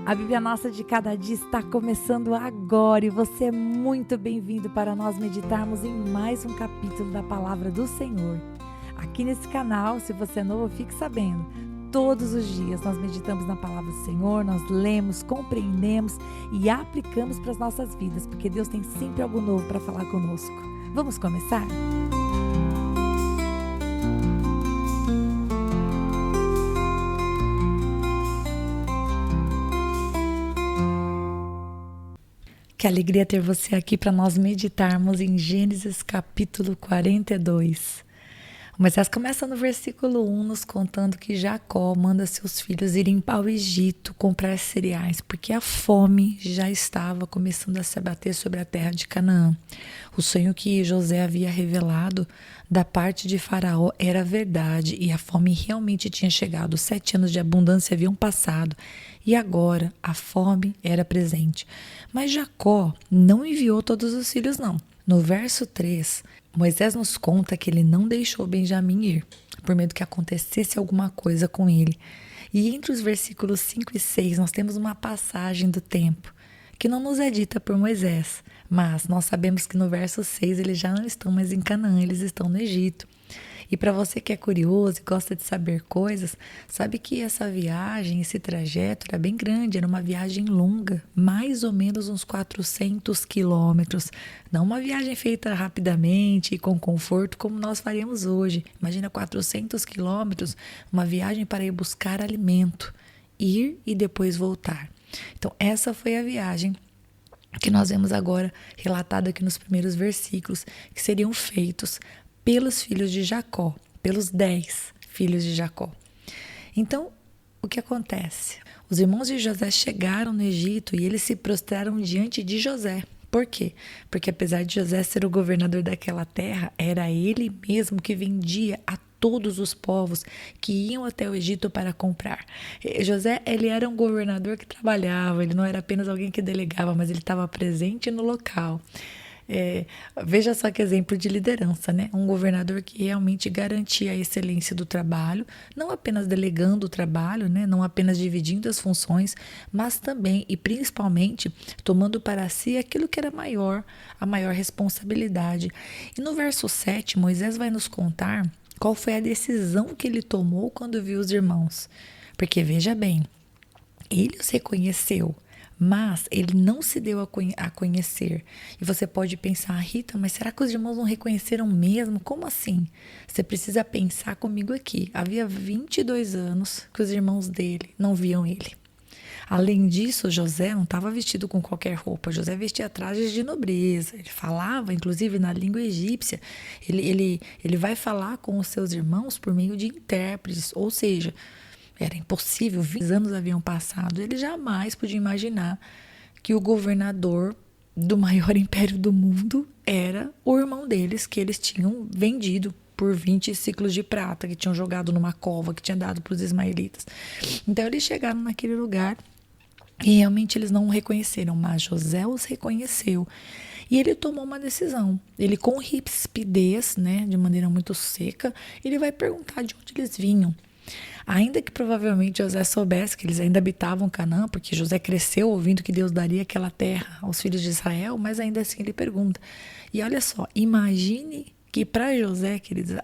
A Bíblia Nossa de Cada Dia está começando agora e você é muito bem-vindo para nós meditarmos em mais um capítulo da Palavra do Senhor. Aqui nesse canal, se você é novo, fique sabendo, todos os dias nós meditamos na Palavra do Senhor, nós lemos, compreendemos e aplicamos para as nossas vidas, porque Deus tem sempre algo novo para falar conosco. Vamos começar? Que alegria ter você aqui para nós meditarmos em Gênesis capítulo 42. Moisés começa no versículo 1 nos contando que Jacó manda seus filhos irem para o Egito comprar cereais, porque a fome já estava começando a se abater sobre a terra de Canaã. O sonho que José havia revelado da parte de Faraó era verdade e a fome realmente tinha chegado. 7 anos de abundância haviam passado e agora a fome era presente. Mas Jacó não enviou todos os filhos, não. No verso 3, Moisés nos conta que ele não deixou Benjamim ir, por medo que acontecesse alguma coisa com ele. E entre os versículos 5 e 6, nós temos uma passagem do tempo, que não nos é dita por Moisés, mas nós sabemos que no verso 6 eles já não estão mais em Canaã, eles estão no Egito. E para você que é curioso e gosta de saber coisas, sabe que essa viagem, esse trajeto era bem grande, era uma viagem longa, mais ou menos uns 400 quilômetros. Não uma viagem feita rapidamente e com conforto como nós faríamos hoje. Imagina 400 quilômetros, uma viagem para ir buscar alimento, ir e depois voltar. Então essa foi a viagem que nós vemos agora relatada aqui nos primeiros versículos, que seriam feitos pelos filhos de Jacó, pelos 10 filhos de Jacó. Então, o que acontece? Os irmãos de José chegaram no Egito e eles se prostraram diante de José. Por quê? Porque apesar de José ser o governador daquela terra, era ele mesmo que vendia a todos os povos que iam até o Egito para comprar. José, ele era um governador que trabalhava, ele não era apenas alguém que delegava, mas ele estava presente no local. Veja só que exemplo de liderança, né? Um governador que realmente garantia a excelência do trabalho, não apenas delegando o trabalho, né? Não apenas dividindo as funções, mas também e principalmente tomando para si aquilo que era maior, a maior responsabilidade. E no verso 7, Moisés vai nos contar qual foi a decisão que ele tomou quando viu os irmãos. Porque veja bem, ele os reconheceu, mas ele não se deu a conhecer. E você pode pensar, Rita, mas será que os irmãos não reconheceram mesmo? Como assim? Você precisa pensar comigo aqui. Havia 22 anos que os irmãos dele não viam ele. Além disso, José não estava vestido com qualquer roupa. José vestia trajes de nobreza. Ele falava, inclusive, na língua egípcia. Ele vai falar com os seus irmãos por meio de intérpretes, ou seja, era impossível, 20 anos haviam passado. Ele jamais podia imaginar que o governador do maior império do mundo era o irmão deles, que eles tinham vendido por 20 ciclos de prata, que tinham jogado numa cova, que tinha dado para os ismaelitas. Então eles chegaram naquele lugar e realmente eles não o reconheceram, mas José os reconheceu. E ele tomou uma decisão. Ele, com rispidez, né, de maneira muito seca, ele vai perguntar de onde eles vinham. Ainda que provavelmente José soubesse que eles ainda habitavam Canaã, porque José cresceu ouvindo que Deus daria aquela terra aos filhos de Israel, mas ainda assim ele pergunta. E olha só, imagine que para José, queridos,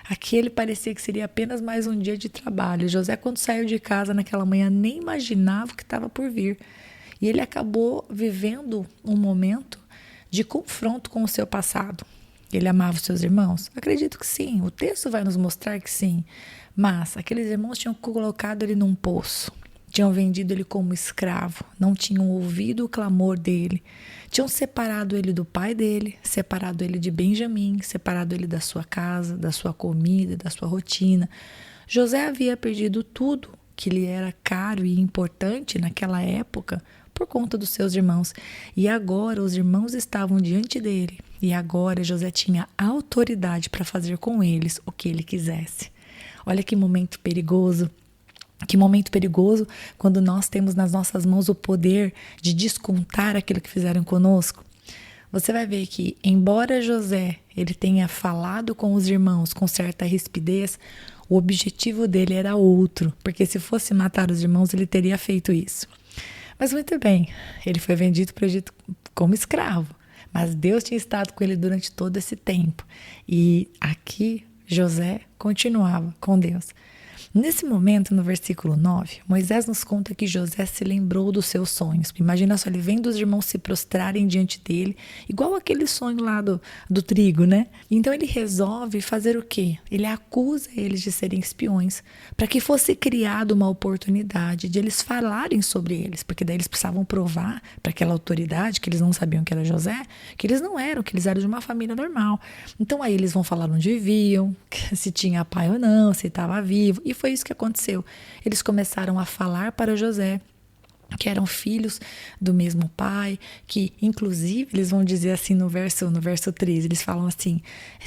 aquele parecia que seria apenas mais um dia de trabalho. José, quando saiu de casa naquela manhã, nem imaginava o que estava por vir. E ele acabou vivendo um momento de confronto com o seu passado. Ele amava os seus irmãos? Acredito que sim, o texto vai nos mostrar que sim. Mas aqueles irmãos tinham colocado ele num poço, tinham vendido ele como escravo, não tinham ouvido o clamor dele, tinham separado ele do pai dele, separado ele de Benjamim, separado ele da sua casa, da sua comida, da sua rotina. José havia perdido tudo que lhe era caro e importante naquela época por conta dos seus irmãos. E agora os irmãos estavam diante dele e agora José tinha autoridade para fazer com eles o que ele quisesse. Olha que momento perigoso. Que momento perigoso quando nós temos nas nossas mãos o poder de descontar aquilo que fizeram conosco. Você vai ver que, embora José ele tenha falado com os irmãos com certa rispidez, o objetivo dele era outro, porque se fosse matar os irmãos, ele teria feito isso. Mas muito bem, ele foi vendido para o Egito como escravo, mas Deus tinha estado com ele durante todo esse tempo. E aqui José continuava com Deus. Nesse momento, no versículo 9, Moisés nos conta que José se lembrou dos seus sonhos. Imagina só, ele vendo os irmãos se prostrarem diante dele, igual aquele sonho lá do trigo, né? Então ele resolve fazer o quê? Ele acusa eles de serem espiões, para que fosse criada uma oportunidade de eles falarem sobre eles, porque daí eles precisavam provar para aquela autoridade, que eles não sabiam que era José, que eles não eram, que eles eram de uma família normal. Então aí eles vão falar onde viviam, se tinha pai ou não, se estava vivo, e foi isso que aconteceu. Eles começaram a falar para José que eram filhos do mesmo pai, que inclusive eles vão dizer assim no verso 13, eles falam assim,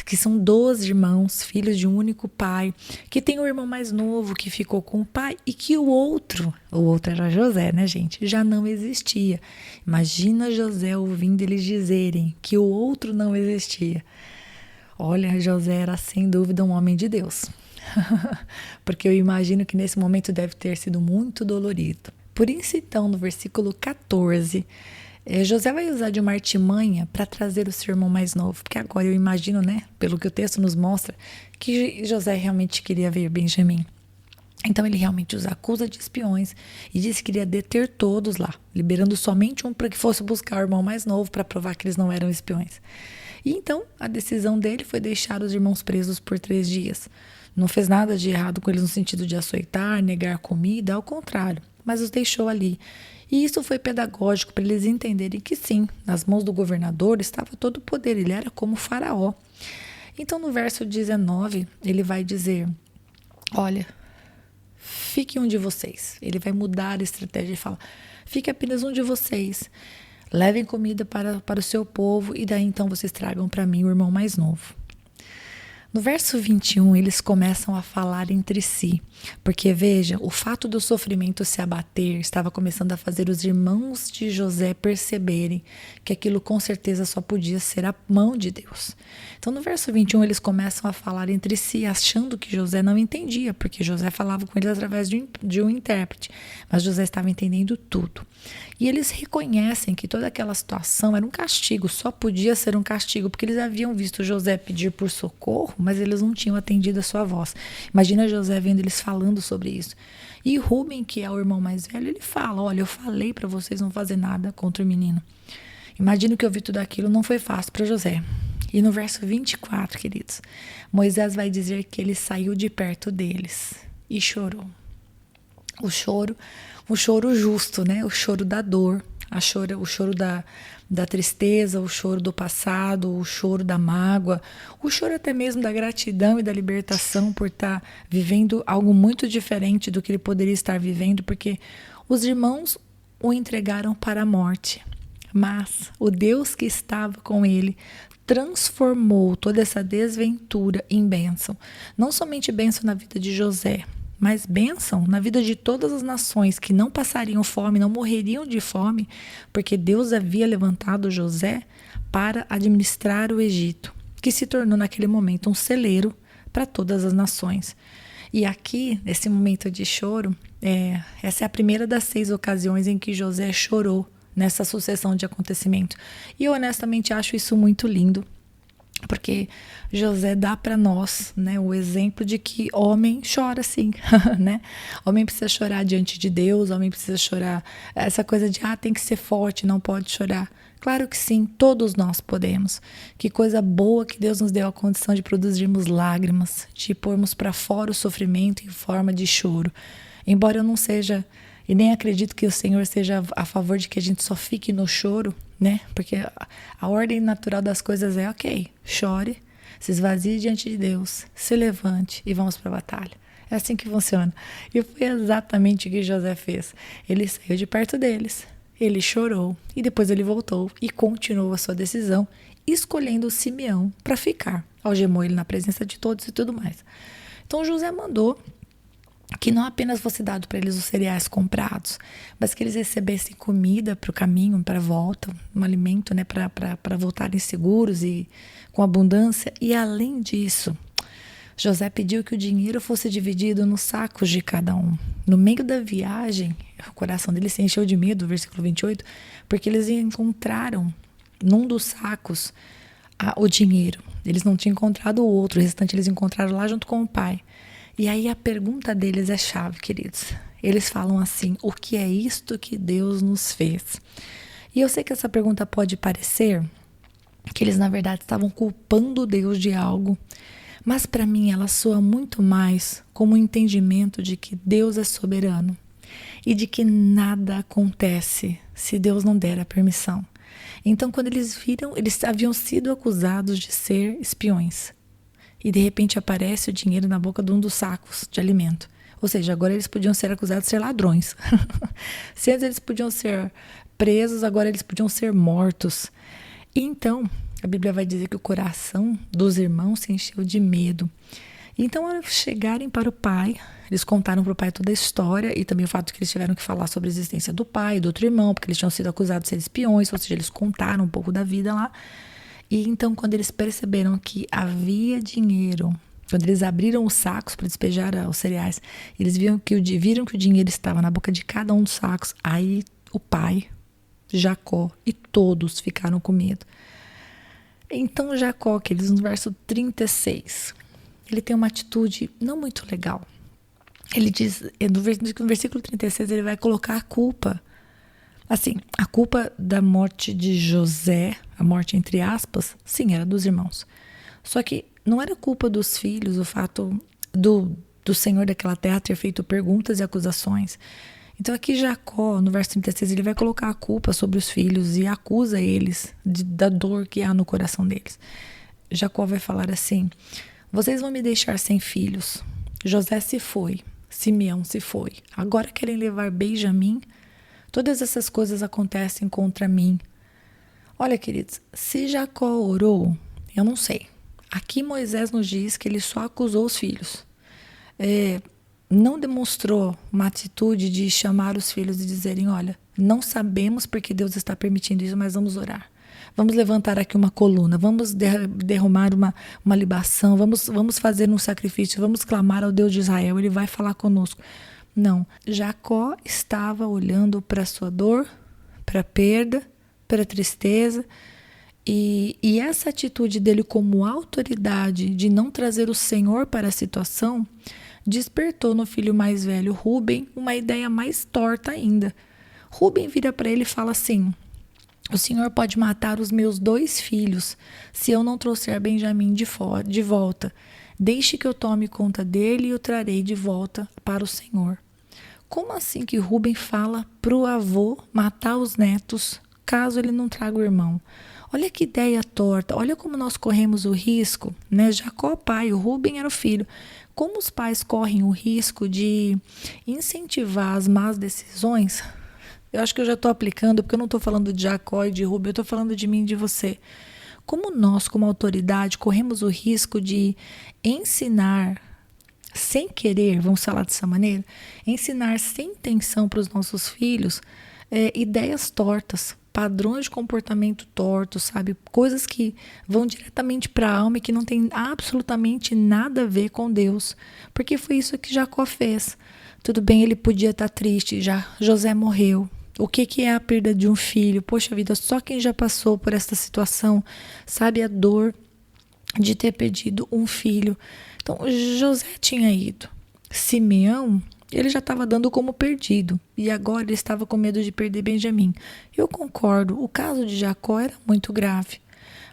que são 12 irmãos, filhos de um único pai, que tem um irmão mais novo que ficou com o pai e que o outro era José, né, gente, já não existia. Imagina José ouvindo eles dizerem que o outro não existia. Olha, José era sem dúvida um homem de Deus. Porque eu imagino que nesse momento deve ter sido muito dolorido. Por isso, então, no versículo 14, José vai usar de uma artimanha para trazer o seu irmão mais novo. Porque agora eu imagino, né, pelo que o texto nos mostra, que José realmente queria ver Benjamim. Então ele realmente os acusa de espiões e diz que queria deter todos lá, liberando somente um para que fosse buscar o irmão mais novo para provar que eles não eram espiões. E então a decisão dele foi deixar os irmãos presos por 3 dias. Não fez nada de errado com eles no sentido de açoitar, negar comida, ao contrário, mas os deixou ali. E isso foi pedagógico para eles entenderem que sim, nas mãos do governador estava todo o poder, ele era como Faraó. Então no verso 19 ele vai dizer, olha, fique um de vocês. Ele vai mudar a estratégia e fala, fique apenas um de vocês. Levem comida para o seu povo e daí então vocês tragam para mim o irmão mais novo. No verso 21, eles começam a falar entre si, porque veja, o fato do sofrimento se abater estava começando a fazer os irmãos de José perceberem que aquilo com certeza só podia ser a mão de Deus. Então no verso 21 eles começam a falar entre si, achando que José não entendia, porque José falava com eles através de um intérprete, mas José estava entendendo tudo. E eles reconhecem que toda aquela situação era um castigo, só podia ser um castigo, porque eles haviam visto José pedir por socorro, mas eles não tinham atendido a sua voz. Imagina José vendo eles falando sobre isso. E Rúben, que é o irmão mais velho, ele fala, olha, eu falei para vocês não fazer nada contra o menino. Imagino que ouvir tudo aquilo não foi fácil para José. E no verso 24, queridos, Moisés vai dizer que ele saiu de perto deles e chorou. O choro justo, né? O choro da dor, o choro da tristeza, o choro do passado, o choro da mágoa, o choro até mesmo da gratidão e da libertação por estar vivendo algo muito diferente do que ele poderia estar vivendo, porque os irmãos o entregaram para a morte. Mas o Deus que estava com ele transformou toda essa desventura em bênção. Não somente bênção na vida de José, mas bênção na vida de todas as nações que não passariam fome, não morreriam de fome, porque Deus havia levantado José para administrar o Egito, que se tornou naquele momento um celeiro para todas as nações. E aqui, nesse momento de choro, essa é a primeira das 6 ocasiões em que José chorou nessa sucessão de acontecimentos. E eu honestamente acho isso muito lindo, porque José dá para nós, né, o exemplo de que homem chora sim, né? Homem precisa chorar diante de Deus, homem precisa chorar, essa coisa de tem que ser forte, não pode chorar. Claro que sim, todos nós podemos. Que coisa boa que Deus nos deu a condição de produzirmos lágrimas, de pormos para fora o sofrimento em forma de choro. Embora eu não seja, e nem acredito que o Senhor seja a favor de que a gente só fique no choro, né? Porque a ordem natural das coisas é, ok, chore, se esvazie diante de Deus, se levante e vamos para a batalha. É assim que funciona. E foi exatamente o que José fez. Ele saiu de perto deles, ele chorou e depois ele voltou e continuou a sua decisão, escolhendo Simeão para ficar. Algemou ele na presença de todos e tudo mais. Então José mandou que não apenas fosse dado para eles os cereais comprados, mas que eles recebessem comida para o caminho, para a volta, um alimento, né, para voltarem seguros e com abundância. E além disso, José pediu que o dinheiro fosse dividido nos sacos de cada um. No meio da viagem, o coração dele se encheu de medo, versículo 28, porque eles encontraram num dos sacos o dinheiro. Eles não tinham encontrado o outro, o restante eles encontraram lá junto com o pai. E aí a pergunta deles é chave, queridos. Eles falam assim: o que é isto que Deus nos fez? E eu sei que essa pergunta pode parecer que eles na verdade estavam culpando Deus de algo, mas para mim ela soa muito mais como um entendimento de que Deus é soberano e de que nada acontece se Deus não der a permissão. Então, quando eles viram, eles haviam sido acusados de ser espiões. E de repente aparece o dinheiro na boca de um dos sacos de alimento. Ou seja, agora eles podiam ser acusados de ser ladrões. Se antes eles podiam ser presos, agora eles podiam ser mortos. E então, a Bíblia vai dizer que o coração dos irmãos se encheu de medo. Então, ao chegarem para o pai, eles contaram para o pai toda a história e também o fato que eles tiveram que falar sobre a existência do pai e do outro irmão, porque eles tinham sido acusados de ser espiões, ou seja, eles contaram um pouco da vida lá. E então, quando eles perceberam que havia dinheiro, quando eles abriram os sacos para despejar os cereais, eles viram que o dinheiro estava na boca de cada um dos sacos. Aí o pai, Jacó e todos ficaram com medo. Então Jacó, queridos, no verso 36, ele tem uma atitude não muito legal. Ele diz, no versículo 36, ele vai colocar a culpa. Assim, a culpa da morte de José, a morte entre aspas, sim, era dos irmãos. Só que não era culpa dos filhos o fato do Senhor daquela terra ter feito perguntas e acusações. Então aqui Jacó, no verso 36, ele vai colocar a culpa sobre os filhos e acusa eles da dor que há no coração deles. Jacó vai falar assim: vocês vão me deixar sem filhos. José se foi, Simeão se foi. Agora querem levar Benjamim. Todas essas coisas acontecem contra mim. Olha, queridos, se Jacó orou, eu não sei. Aqui Moisés nos diz que ele só acusou os filhos. Não demonstrou uma atitude de chamar os filhos e dizerem: olha, não sabemos porque Deus está permitindo isso, mas vamos orar. Vamos levantar aqui uma coluna, vamos derramar uma libação, vamos fazer um sacrifício, vamos clamar ao Deus de Israel, ele vai falar conosco. Não, Jacó estava olhando para a sua dor, para a perda, para a tristeza, e essa atitude dele como autoridade de não trazer o Senhor para a situação despertou no filho mais velho, Rúben, uma ideia mais torta ainda. Rúben vira para ele e fala assim: o Senhor pode matar os meus 2 filhos se eu não trouxer Benjamim de volta. Deixe que eu tome conta dele e o trarei de volta para o Senhor. Como assim que Rúben fala para o avô matar os netos caso ele não traga o irmão? Olha que ideia torta, olha como nós corremos o risco, né? Jacó pai, o Rúben era o filho. Como os pais correm o risco de incentivar as más decisões? Eu acho que eu já estou aplicando, porque eu não estou falando de Jacó e de Rúben, eu estou falando de mim e de você. Como nós, como autoridade, corremos o risco de ensinar sem querer, vamos falar dessa maneira, ensinar sem intenção para os nossos filhos ideias tortas, padrões de comportamento tortos, sabe? Coisas que vão diretamente para a alma e que não tem absolutamente nada a ver com Deus. Porque foi isso que Jacó fez. Tudo bem, ele podia estar triste, já José morreu. O que é a perda de um filho? Poxa vida, só quem já passou por essa situação sabe a dor de ter perdido um filho. Então, José tinha ido. Simeão, ele já estava dando como perdido. E agora ele estava com medo de perder Benjamim. Eu concordo, o caso de Jacó era muito grave.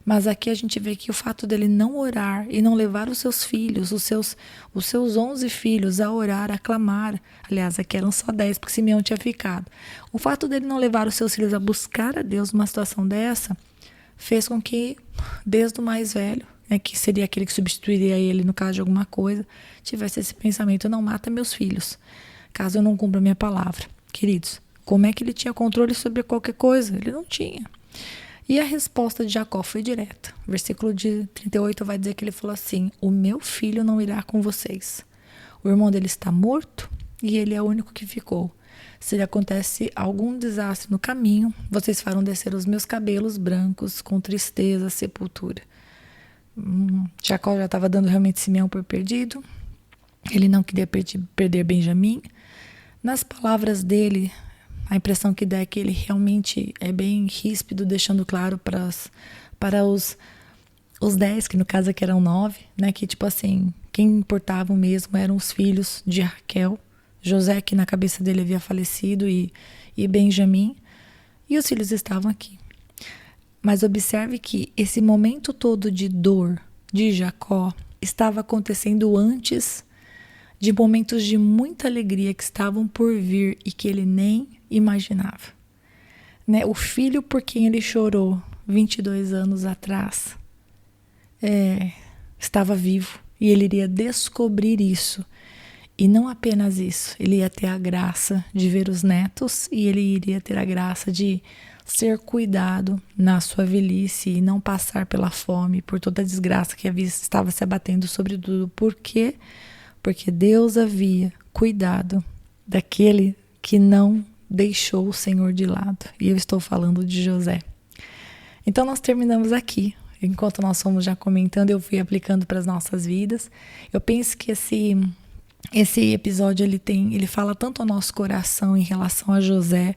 Mas aqui a gente vê que o fato dele não orar e não levar os seus filhos, os seus 11 filhos a orar, a clamar. Aliás, aqui eram só 10, porque Simeão tinha ficado. O fato dele não levar os seus filhos a buscar a Deus numa situação dessa, fez com que, desde o mais velho, que seria aquele que substituiria ele no caso de alguma coisa, tivesse esse pensamento: não mata meus filhos, caso eu não cumpra a minha palavra. Queridos, como é que ele tinha controle sobre qualquer coisa? Ele não tinha. E a resposta de Jacó foi direta. O versículo de 38 vai dizer que ele falou assim: o meu filho não irá com vocês. O irmão dele está morto e ele é o único que ficou. Se lhe acontece algum desastre no caminho, vocês farão descer os meus cabelos brancos com tristeza, sepultura. Jacó já estava dando realmente Simeão por perdido. Ele não queria perder Benjamim. Nas palavras dele, a impressão que dá é que ele realmente é bem ríspido, deixando claro para os 10, que no caso aqui eram 9, né? Que tipo assim, quem importavam mesmo eram os filhos de Raquel, José, que na cabeça dele havia falecido, e Benjamim, e os filhos estavam aqui. Mas observe que esse momento todo de dor de Jacó estava acontecendo antes de momentos de muita alegria que estavam por vir e que ele nem imaginava. Né? O filho por quem ele chorou 22 anos atrás estava vivo e ele iria descobrir isso. E não apenas isso, ele ia ter a graça de ver os netos e ele iria ter a graça de ser cuidado na sua velhice e não passar pela fome, por toda a desgraça que estava se abatendo sobre tudo. Por quê? Porque Deus havia cuidado daquele que não deixou o Senhor de lado. E eu estou falando de José. Então nós terminamos aqui. Enquanto nós fomos já comentando, eu fui aplicando para as nossas vidas. Eu penso que esse episódio ele fala tanto ao nosso coração em relação a José,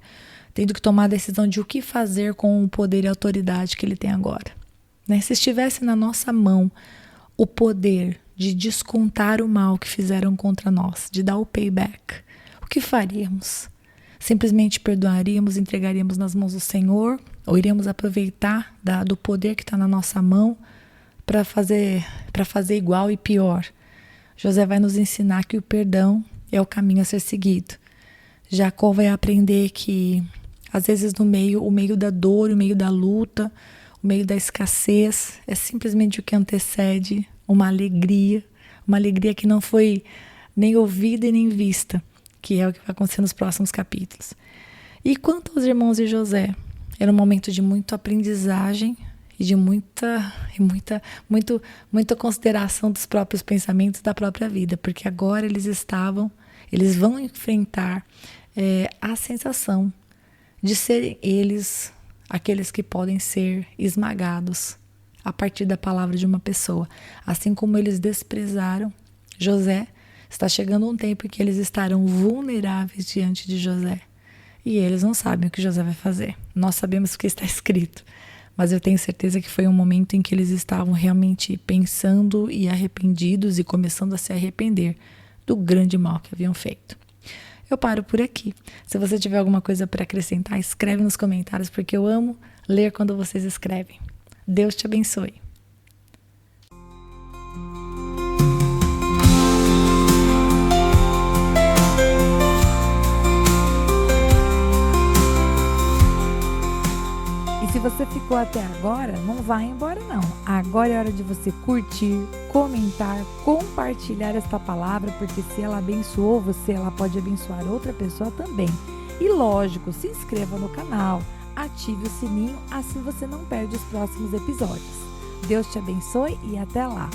tendo que tomar a decisão de o que fazer com o poder e a autoridade que ele tem agora. Né? Se estivesse na nossa mão o poder de descontar o mal que fizeram contra nós, de dar o payback, o que faríamos? Simplesmente perdoaríamos, entregaríamos nas mãos do Senhor, ou iríamos aproveitar do poder que está na nossa mão para fazer igual e pior? José vai nos ensinar que o perdão é o caminho a ser seguido. Jacó vai aprender que, às vezes, o meio da dor, o meio da luta, o meio da escassez, é simplesmente o que antecede uma alegria que não foi nem ouvida e nem vista, que é o que vai acontecer nos próximos capítulos. E quanto aos irmãos de José, era um momento de muita aprendizagem e de muita consideração dos próprios pensamentos da própria vida, porque agora eles vão enfrentar a sensação de serem eles aqueles que podem ser esmagados a partir da palavra de uma pessoa. Assim como eles desprezaram José, está chegando um tempo em que eles estarão vulneráveis diante de José. E eles não sabem o que José vai fazer. Nós sabemos o que está escrito. Mas eu tenho certeza que foi um momento em que eles estavam realmente pensando e arrependidos e começando a se arrepender do grande mal que haviam feito. Eu paro por aqui. Se você tiver alguma coisa para acrescentar, escreve nos comentários, porque eu amo ler quando vocês escrevem. Deus te abençoe. E se você ficou até agora, não vai embora não. Agora é hora de você curtir, comentar, compartilhar esta palavra, porque se ela abençoou você, ela pode abençoar outra pessoa também. E lógico, se inscreva no canal, ative o sininho, assim você não perde os próximos episódios. Deus te abençoe e até lá!